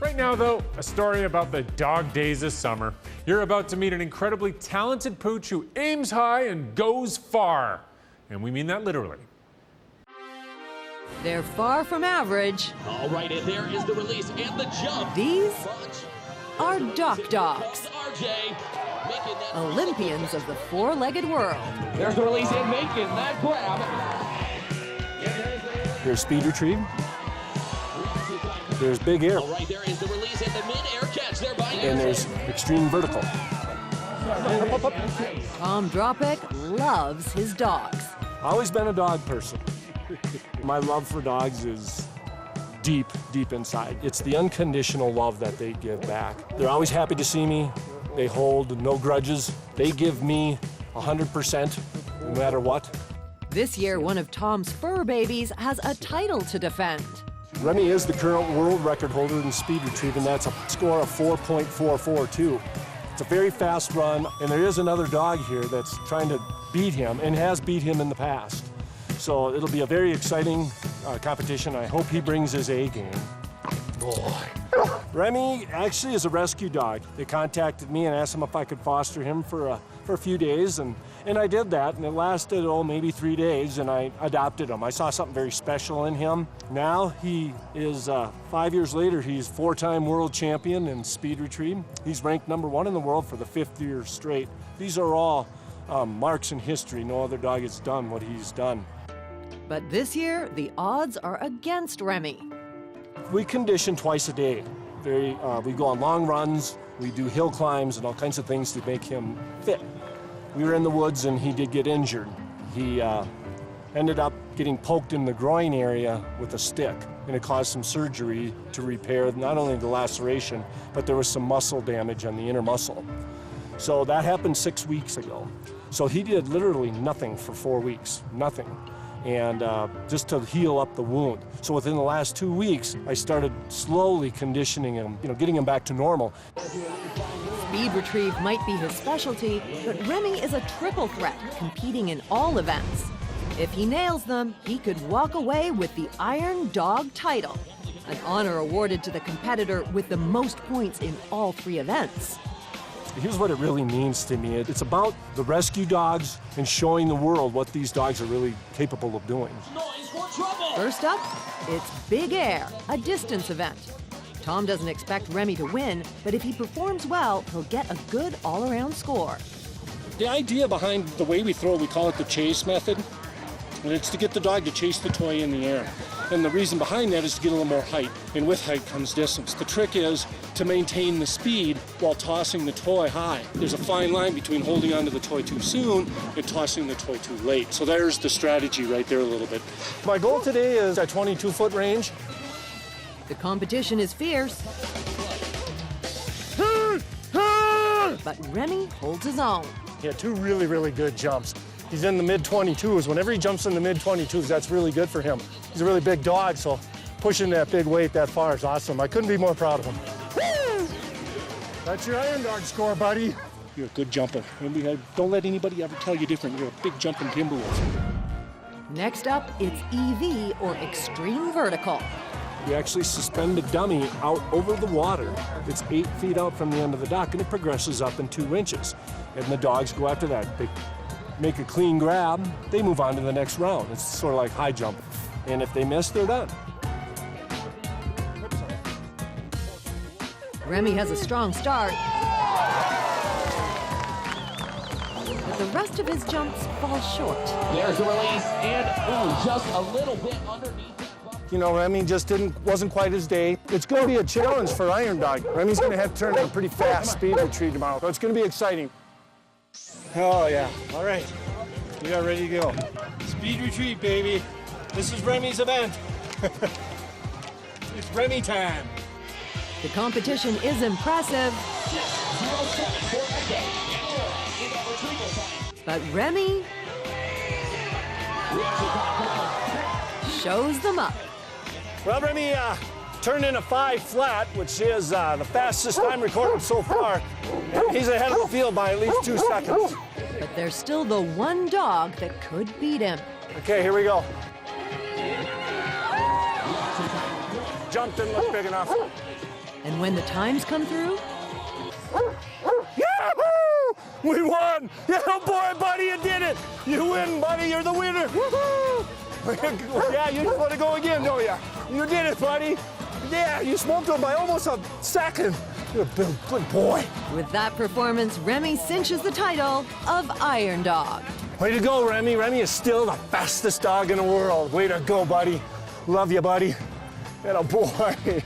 Right now, though, a story about the dog days of summer. You're about to meet an incredibly talented pooch who aims high and goes far. And we mean that literally. They're far from average. All right, and there is the release and the jump. These are Dockdogs, RJ, making that Olympians of the four-legged world. There's the release and making that grab. There's speed retrieve. There's big air. All right, there is the release and the mid-air catch there by And there's extreme vertical. Tom Dropick loves his dogs. Always been a dog person. My love for dogs is deep, deep inside. It's the unconditional love that they give back. They're always happy to see me. They hold no grudges. They give me 100% no matter what. This year, one of Tom's fur babies has a title to defend. Remi is the current world record holder in speed retrieve, and that's a score of 4.442. It's a very fast run, and there is another dog here that's trying to beat him and has beat him in the past. So it'll be a very exciting competition. I hope he brings his A game. Boy. Remi actually is a rescue dog. They contacted me and asked him if I could foster him for a few days, and I did that, and it lasted, maybe 3 days, and I adopted him. I saw something very special in him. Now he is, 5 years later, he's 4-time world champion in speed retrieve. He's ranked #1 in the world for the 5th year straight. These are all marks in history. No other dog has done what he's done. But this year, the odds are against Remi. We condition twice a day. We go on long runs, we do hill climbs and all kinds of things to make him fit. We were in the woods and he did get injured. He ended up getting poked in the groin area with a stick, and it caused some surgery to repair not only the laceration, but there was some muscle damage on the inner muscle. So that happened 6 weeks ago. So he did literally nothing for 4 weeks, nothing. And just to heal up the wound. So within the last 2 weeks, I started slowly conditioning him, getting him back to normal. Speed retrieve might be his specialty, but Remi is a triple threat, competing in all events. If he nails them, he could walk away with the Iron Dog title, an honor awarded to the competitor with the most points in all 3 events. Here's what it really means to me. It's about the rescue dogs and showing the world what these dogs are really capable of doing. First up, it's Big Air, a distance event. Tom doesn't expect Remi to win, but if he performs well, he'll get a good all-around score. The idea behind the way we throw, we call it the chase method. And it's to get the dog to chase the toy in the air. And the reason behind that is to get a little more height. And with height comes distance. The trick is to maintain the speed while tossing the toy high. There's a fine line between holding onto the toy too soon and tossing the toy too late. So there's the strategy right there a little bit. My goal today is a 22-foot range. The competition is fierce, but Remi holds his own. He had 2 really, really good jumps. He's in the mid-22s. Whenever he jumps in the mid-22s, that's really good for him. He's a really big dog, so pushing that big weight that far is awesome. I couldn't be more proud of him. Woo! That's your Iron Dog score, buddy. You're a good jumper. Don't let anybody ever tell you different. You're a big jumping timber wolf. Next up, it's EV, or extreme vertical. We actually suspend a dummy out over the water. It's 8 feet out from the end of the dock, and it progresses up in 2 inches. And the dogs go after that. They make a clean grab, they move on to the next round. It's sort of like high jump. And if they miss, they're done. Remi has a strong start, but the rest of his jumps fall short. There's the release and just a little bit underneath. Remi just wasn't quite his day. It's going to be a challenge for Iron Dog. Remi's going to have to turn in a pretty fast speed retrieve tomorrow. So it's going to be exciting. Oh, yeah. All right. We are ready to go. Speed retrieve, baby. This is Remi's event. It's Remi time. The competition is impressive, but Remi shows them up. Well, Remi turned in a 5 flat, which is the fastest time recorded so far. And he's ahead of the field by at least 2 seconds. But there's still the one dog that could beat him. Okay, here we go. Jump didn't look big enough. And when the times come through, Yahoo! We won! Yeah, boy, buddy, you did it! You win, buddy, you're the winner! Woohoo! Yeah, you just want to go again, don't you? You did it, buddy! Yeah, you smoked him by almost a second. You're a good boy. with that performance, Remi cinches the title of Iron Dog. Way to go, Remi. Remi is still the fastest dog in the world. Way to go, buddy. Love you, buddy. And a boy.